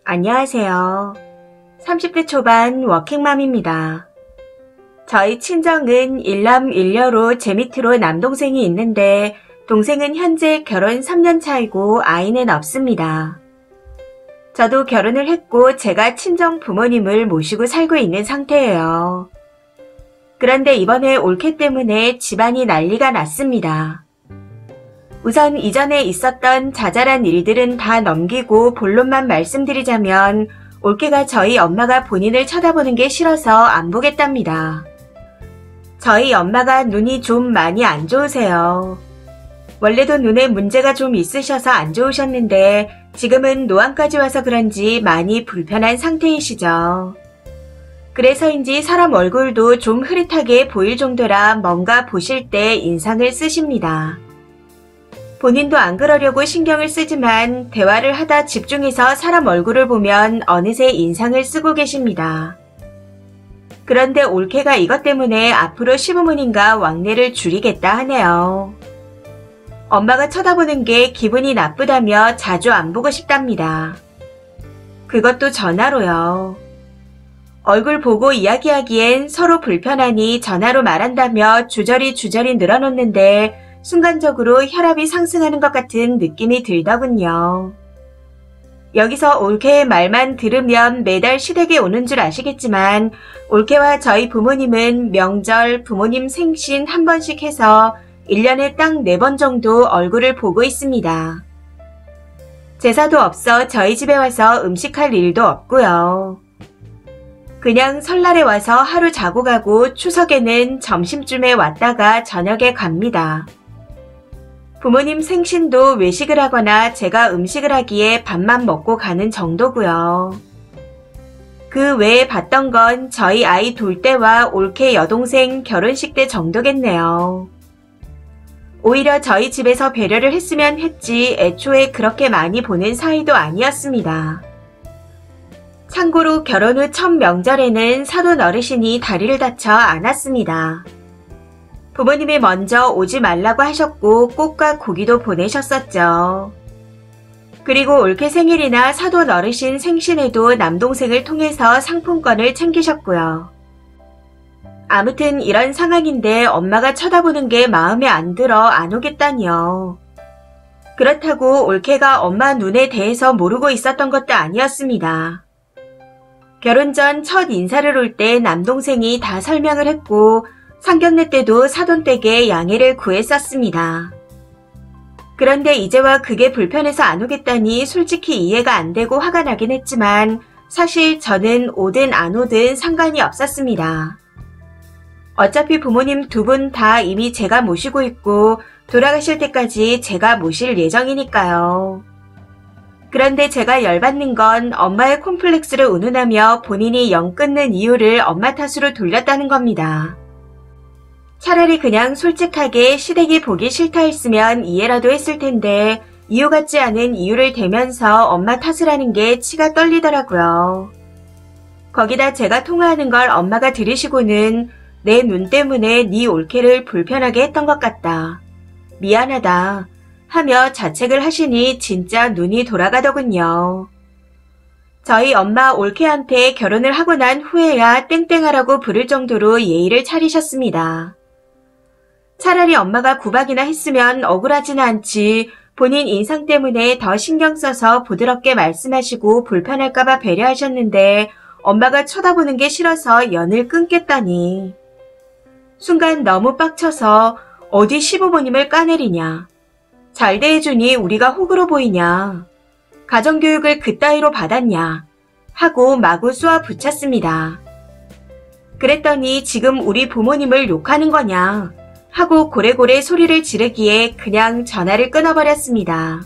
안녕하세요. 30대 초반 워킹맘입니다. 저희 친정은 일남일녀로 제 밑으로 남동생이 있는데 동생은 현재 결혼 3년 차이고 아이는 없습니다. 저도 결혼을 했고 제가 친정 부모님을 모시고 살고 있는 상태예요. 그런데 이번에 올케 때문에 집안이 난리가 났습니다. 우선 이전에 있었던 자잘한 일들은 다 넘기고 본론만 말씀드리자면 올케가 저희 엄마가 본인을 쳐다보는 게 싫어서 안 보겠답니다. 저희 엄마가 눈이 좀 많이 안 좋으세요. 원래도 눈에 문제가 좀 있으셔서 안 좋으셨는데 지금은 노안까지 와서 그런지 많이 불편한 상태이시죠. 그래서인지 사람 얼굴도 좀 흐릿하게 보일 정도라 뭔가 보실 때 인상을 쓰십니다. 본인도 안 그러려고 신경을 쓰지만 대화를 하다 집중해서 사람 얼굴을 보면 어느새 인상을 쓰고 계십니다. 그런데 올케가 이것 때문에 앞으로 시부모님과 왕래를 줄이겠다 하네요. 엄마가 쳐다보는 게 기분이 나쁘다며 자주 안 보고 싶답니다. 그것도 전화로요. 얼굴 보고 이야기하기엔 서로 불편하니 전화로 말한다며 주저리 늘어놓는데 순간적으로 혈압이 상승하는 것 같은 느낌이 들더군요. 여기서 올케의 말만 들으면 매달 시댁에 오는 줄 아시겠지만 올케와 저희 부모님은 명절, 부모님 생신 한 번씩 해서 1년에 딱 4번 정도 얼굴을 보고 있습니다. 제사도 없어 저희 집에 와서 음식할 일도 없고요. 그냥 설날에 와서 하루 자고 가고 추석에는 점심쯤에 왔다가 저녁에 갑니다. 부모님 생신도 외식을 하거나 제가 음식을 하기에 밥만 먹고 가는 정도고요. 그 외에 봤던 건 저희 아이 돌 때와 올케 여동생 결혼식 때 정도겠네요. 오히려 저희 집에서 배려를 했으면 했지 애초에 그렇게 많이 보는 사이도 아니었습니다. 참고로 결혼 후 첫 명절에는 사돈 어르신이 다리를 다쳐 안 왔습니다. 부모님이 먼저 오지 말라고 하셨고 꽃과 고기도 보내셨었죠. 그리고 올케 생일이나 사돈 어르신 생신에도 남동생을 통해서 상품권을 챙기셨고요. 아무튼 이런 상황인데 엄마가 쳐다보는 게 마음에 안 들어 안 오겠다니요. 그렇다고 올케가 엄마 눈에 대해서 모르고 있었던 것도 아니었습니다. 결혼 전 첫 인사를 올 때 남동생이 다 설명을 했고 상견례 때도 사돈 댁에 양해를 구했었습니다. 그런데 이제와 그게 불편해서 안 오겠다니 솔직히 이해가 안 되고 화가 나긴 했지만 사실 저는 오든 안 오든 상관이 없었습니다. 어차피 부모님 두 분 다 이미 제가 모시고 있고 돌아가실 때까지 제가 모실 예정이니까요. 그런데 제가 열받는 건 엄마의 콤플렉스를 운운하며 본인이 영 끊는 이유를 엄마 탓으로 돌렸다는 겁니다. 차라리 그냥 솔직하게 시댁이 보기 싫다 했으면 이해라도 했을 텐데 이유 같지 않은 이유를 대면서 엄마 탓을 하는 게 치가 떨리더라고요. 거기다 제가 통화하는 걸 엄마가 들으시고는 내 눈 때문에 네 올케를 불편하게 했던 것 같다. 미안하다. 하며 자책을 하시니 진짜 눈이 돌아가더군요. 저희 엄마 올케한테 결혼을 하고 난 후에야 땡땡하라고 부를 정도로 예의를 차리셨습니다. 차라리 엄마가 구박이나 했으면 억울하지는 않지 본인 인상 때문에 더 신경 써서 부드럽게 말씀하시고 불편할까봐 배려하셨는데 엄마가 쳐다보는 게 싫어서 연을 끊겠다니. 순간 너무 빡쳐서 어디 시부모님을 까내리냐. 잘 대해주니 우리가 호구로 보이냐. 가정교육을 그따위로 받았냐. 하고 마구 쏘아 붙였습니다. 그랬더니 지금 우리 부모님을 욕하는 거냐. 하고 고래고래 소리를 지르기에 그냥 전화를 끊어버렸습니다.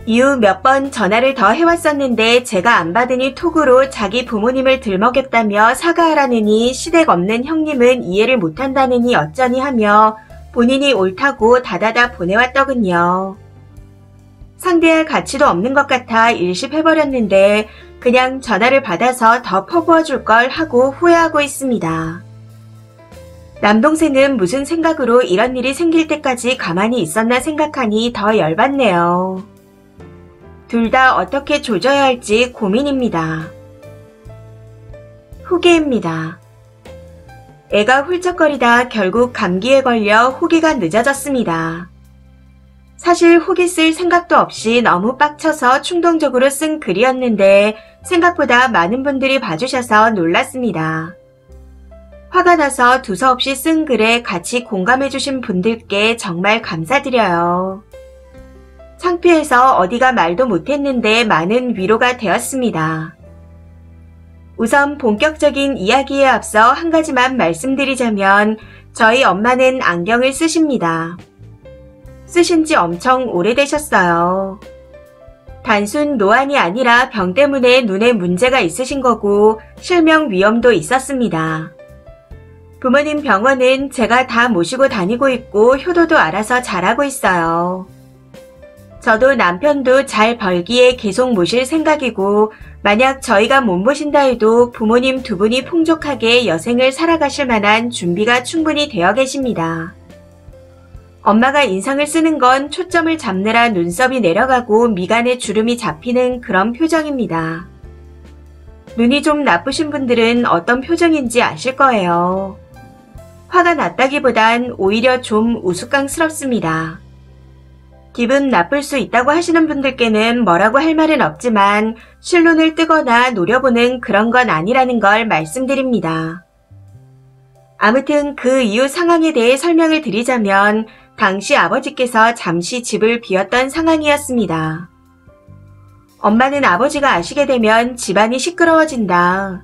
이후 몇 번 전화를 더 해왔었는데 제가 안 받으니 톡으로 자기 부모님을 들먹였다며 사과하라느니 시댁 없는 형님은 이해를 못한다느니 어쩌니 하며 본인이 옳다고 다다다 보내왔더군요. 상대할 가치도 없는 것 같아 일십해버렸는데 그냥 전화를 받아서 더 퍼부어줄 걸 하고 후회하고 있습니다. 남동생은 무슨 생각으로 이런 일이 생길 때까지 가만히 있었나 생각하니 더 열받네요. 둘 다 어떻게 조져야 할지 고민입니다. 후기입니다. 애가 훌쩍거리다 결국 감기에 걸려 후기가 늦어졌습니다. 사실 후기 쓸 생각도 없이 너무 빡쳐서 충동적으로 쓴 글이었는데 생각보다 많은 분들이 봐주셔서 놀랐습니다. 화가 나서 두서없이 쓴 글에 같이 공감해주신 분들께 정말 감사드려요. 창피해서 어디가 말도 못했는데 많은 위로가 되었습니다. 우선 본격적인 이야기에 앞서 한 가지만 말씀드리자면 저희 엄마는 안경을 쓰십니다. 쓰신 지 엄청 오래되셨어요. 단순 노안이 아니라 병 때문에 눈에 문제가 있으신 거고 실명 위험도 있었습니다. 부모님 병원은 제가 다 모시고 다니고 있고 효도도 알아서 잘하고 있어요. 저도 남편도 잘 벌기에 계속 모실 생각이고 만약 저희가 못 모신다 해도 부모님 두 분이 풍족하게 여생을 살아가실 만한 준비가 충분히 되어 계십니다. 엄마가 인상을 쓰는 건 초점을 잡느라 눈썹이 내려가고 미간에 주름이 잡히는 그런 표정입니다. 눈이 좀 나쁘신 분들은 어떤 표정인지 아실 거예요. 화가 났다기보단 오히려 좀 우스꽝스럽습니다. 기분 나쁠 수 있다고 하시는 분들께는 뭐라고 할 말은 없지만 실눈을 뜨거나 노려보는 그런 건 아니라는 걸 말씀드립니다. 아무튼 그 이후 상황에 대해 설명을 드리자면 당시 아버지께서 잠시 집을 비웠던 상황이었습니다. 엄마는 아버지가 아시게 되면 집안이 시끄러워진다.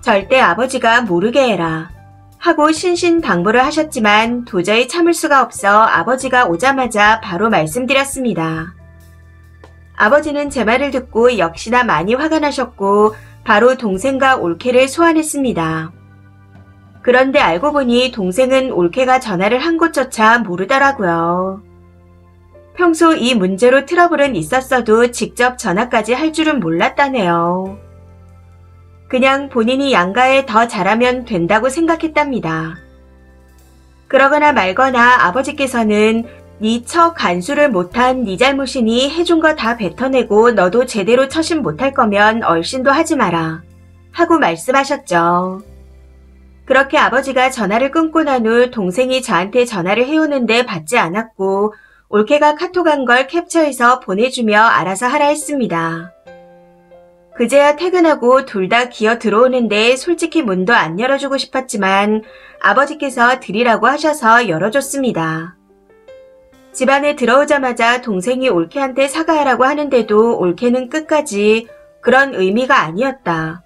절대 아버지가 모르게 해라. 하고 신신당부를 하셨지만 도저히 참을 수가 없어 아버지가 오자마자 바로 말씀드렸습니다. 아버지는 제 말을 듣고 역시나 많이 화가 나셨고 바로 동생과 올케를 소환했습니다. 그런데 알고 보니 동생은 올케가 전화를 한 곳조차 모르더라고요. 평소 이 문제로 트러블은 있었어도 직접 전화까지 할 줄은 몰랐다네요. 그냥 본인이 양가에 더 잘하면 된다고 생각했답니다. 그러거나 말거나 아버지께서는 네 처 간수를 못한 네 잘못이니 해준 거 다 뱉어내고 너도 제대로 처신 못할 거면 얼씬도 하지 마라 하고 말씀하셨죠. 그렇게 아버지가 전화를 끊고 난 후 동생이 저한테 전화를 해오는데 받지 않았고 올케가 카톡한 걸 캡처해서 보내주며 알아서 하라 했습니다. 그제야 퇴근하고 둘 다 기어 들어오는데 솔직히 문도 안 열어주고 싶었지만 아버지께서 드리라고 하셔서 열어줬습니다. 집안에 들어오자마자 동생이 올케한테 사과하라고 하는데도 올케는 끝까지 그런 의미가 아니었다.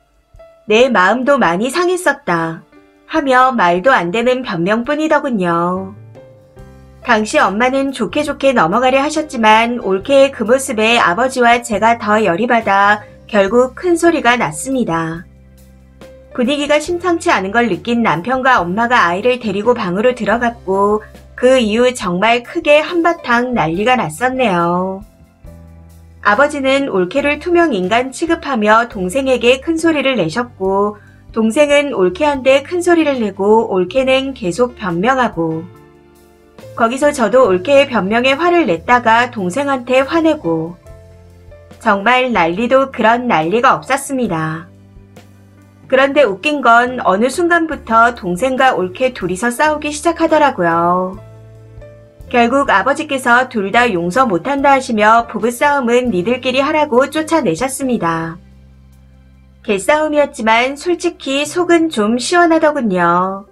내 마음도 많이 상했었다. 하며 말도 안 되는 변명뿐이더군요. 당시 엄마는 좋게 좋게 넘어가려 하셨지만 올케의 그 모습에 아버지와 제가 더 열이 받아 결국 큰 소리가 났습니다. 분위기가 심상치 않은 걸 느낀 남편과 엄마가 아이를 데리고 방으로 들어갔고 그 이후 정말 크게 한바탕 난리가 났었네요. 아버지는 올케를 투명 인간 취급하며 동생에게 큰 소리를 내셨고 동생은 올케한테 큰 소리를 내고 올케는 계속 변명하고 거기서 저도 올케의 변명에 화를 냈다가 동생한테 화내고 정말 난리도 그런 난리가 없었습니다. 그런데 웃긴 건 어느 순간부터 동생과 올케 둘이서 싸우기 시작하더라고요. 결국 아버지께서 둘 다 용서 못한다 하시며 부부싸움은 니들끼리 하라고 쫓아내셨습니다. 개싸움이었지만 솔직히 속은 좀 시원하더군요.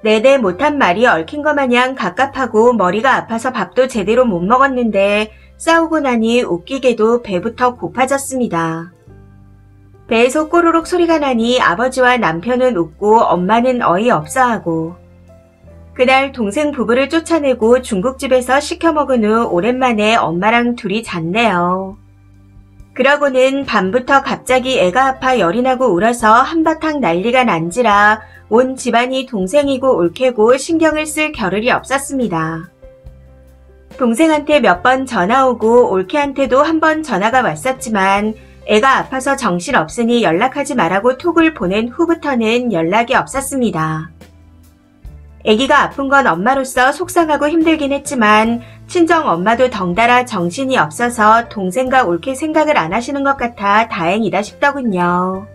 내내 못한 말이 얽힌 것 마냥 갑갑하고 머리가 아파서 밥도 제대로 못 먹었는데 싸우고 나니 웃기게도 배부터 고파졌습니다. 배에서 꼬르륵 소리가 나니 아버지와 남편은 웃고 엄마는 어이없어하고 그날 동생 부부를 쫓아내고 중국집에서 시켜 먹은 후 오랜만에 엄마랑 둘이 잤네요. 그러고는 밤부터 갑자기 애가 아파 열이 나고 울어서 한바탕 난리가 난지라 온 집안이 동생이고 올케고 신경을 쓸 겨를이 없었습니다. 동생한테 몇 번 전화 오고 올케한테도 한 번 전화가 왔었지만 애가 아파서 정신없으니 연락하지 말라고 톡을 보낸 후부터는 연락이 없었습니다. 애기가 아픈 건 엄마로서 속상하고 힘들긴 했지만 친정 엄마도 덩달아 정신이 없어서 동생과 올케 생각을 안 하시는 것 같아 다행이다 싶더군요.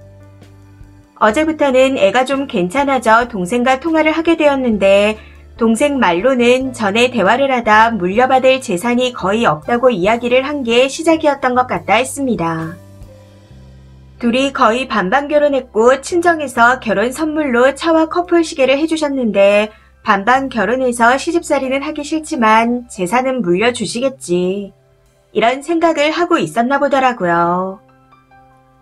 어제부터는 애가 좀 괜찮아져 동생과 통화를 하게 되었는데 동생 말로는 전에 대화를 하다 물려받을 재산이 거의 없다고 이야기를 한 게 시작이었던 것 같다 했습니다. 둘이 거의 반반 결혼했고 친정에서 결혼 선물로 차와 커플 시계를 해주셨는데 반반 결혼해서 시집살이는 하기 싫지만 재산은 물려주시겠지. 이런 생각을 하고 있었나 보더라고요.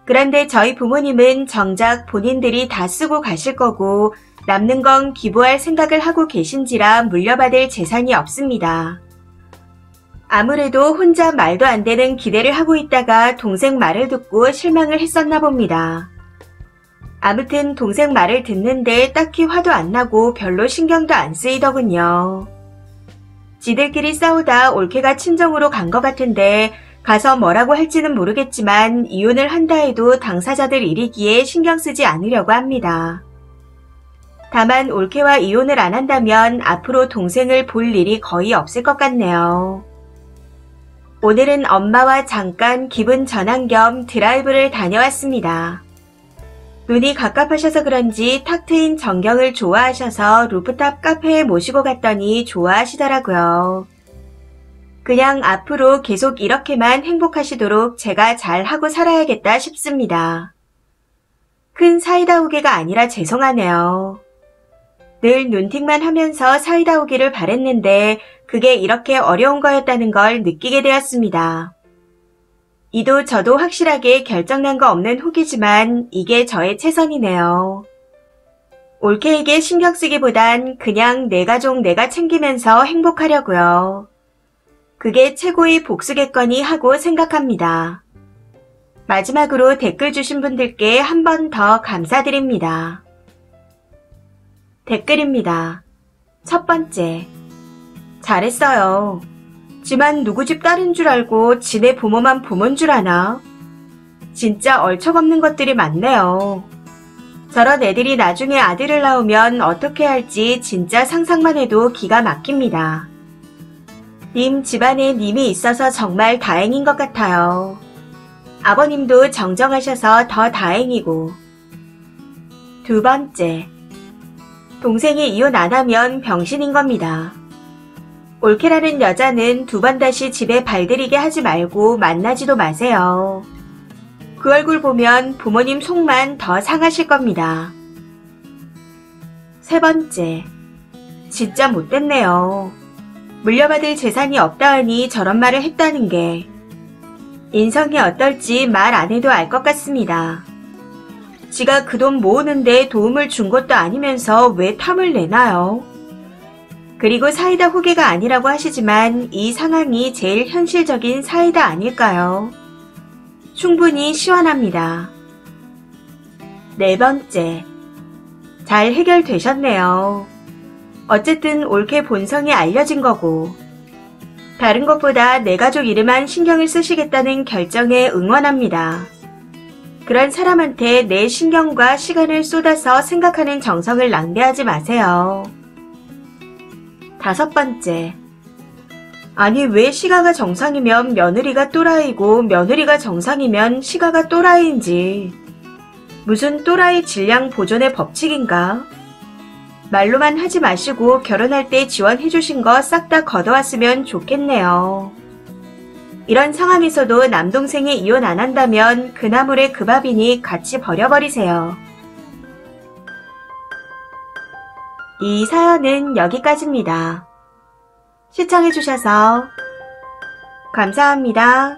그런데 저희 부모님은 정작 본인들이 다 쓰고 가실 거고 남는 건 기부할 생각을 하고 계신지라 물려받을 재산이 없습니다. 아무래도 혼자 말도 안 되는 기대를 하고 있다가 동생 말을 듣고 실망을 했었나 봅니다. 아무튼 동생 말을 듣는데 딱히 화도 안 나고 별로 신경도 안 쓰이더군요. 지들끼리 싸우다 올케가 친정으로 간 것 같은데 가서 뭐라고 할지는 모르겠지만 이혼을 한다 해도 당사자들 일이기에 신경 쓰지 않으려고 합니다. 다만 올케와 이혼을 안 한다면 앞으로 동생을 볼 일이 거의 없을 것 같네요. 오늘은 엄마와 잠깐 기분 전환 겸 드라이브를 다녀왔습니다. 눈이 갑갑하셔서 그런지 탁 트인 전경을 좋아하셔서 루프탑 카페에 모시고 갔더니 좋아하시더라고요. 그냥 앞으로 계속 이렇게만 행복하시도록 제가 잘하고 살아야겠다 싶습니다. 큰 사이다우개가 아니라 죄송하네요. 늘 눈팅만 하면서 사이다우기를 바랬는데 그게 이렇게 어려운 거였다는 걸 느끼게 되었습니다. 이도 저도 확실하게 결정난 거 없는 후기지만 이게 저의 최선이네요. 올케에게 신경 쓰기보단 그냥 내 가족 내가 챙기면서 행복하려고요. 그게 최고의 복수겠거니 하고 생각합니다. 마지막으로 댓글 주신 분들께 한 번 더 감사드립니다. 댓글입니다. 첫 번째. 잘했어요. 지만 누구 집 딸인 줄 알고 지네 부모만 부모인 줄 아나? 진짜 얼척없는 것들이 많네요. 저런 애들이 나중에 아들을 낳으면 어떻게 할지 진짜 상상만 해도 기가 막힙니다. 님 집안에 님이 있어서 정말 다행인 것 같아요. 아버님도 정정하셔서 더 다행이고. 두 번째. 동생이 이혼 안 하면 병신인 겁니다. 올케라는 여자는 두 번 다시 집에 발들이게 하지 말고 만나지도 마세요. 그 얼굴 보면 부모님 속만 더 상하실 겁니다. 세 번째. 진짜 못됐네요. 물려받을 재산이 없다 하니 저런 말을 했다는 게 인성이 어떨지 말 안 해도 알 것 같습니다. 지가 그 돈 모으는데 도움을 준 것도 아니면서 왜 탐을 내나요? 그리고 사이다 후계가 아니라고 하시지만 이 상황이 제일 현실적인 사이다 아닐까요? 충분히 시원합니다. 네 번째. 잘 해결되셨네요. 어쨌든 올케 본성이 알려진 거고 다른 것보다 내 가족 이름만 신경을 쓰시겠다는 결정에 응원합니다. 그런 사람한테 내 신경과 시간을 쏟아서 생각하는 정성을 낭비하지 마세요. 다섯 번째. 아니 왜 시가가 정상이면 며느리가 또라이고 며느리가 정상이면 시가가 또라이인지. 무슨 또라이 질량 보존의 법칙인가? 말로만 하지 마시고 결혼할 때 지원해주신 거 싹 다 걷어왔으면 좋겠네요. 이런 상황에서도 남동생이 이혼 안 한다면 그 나물에 그 밥이니 같이 버려버리세요. 이 사연은 여기까지입니다. 시청해주셔서 감사합니다.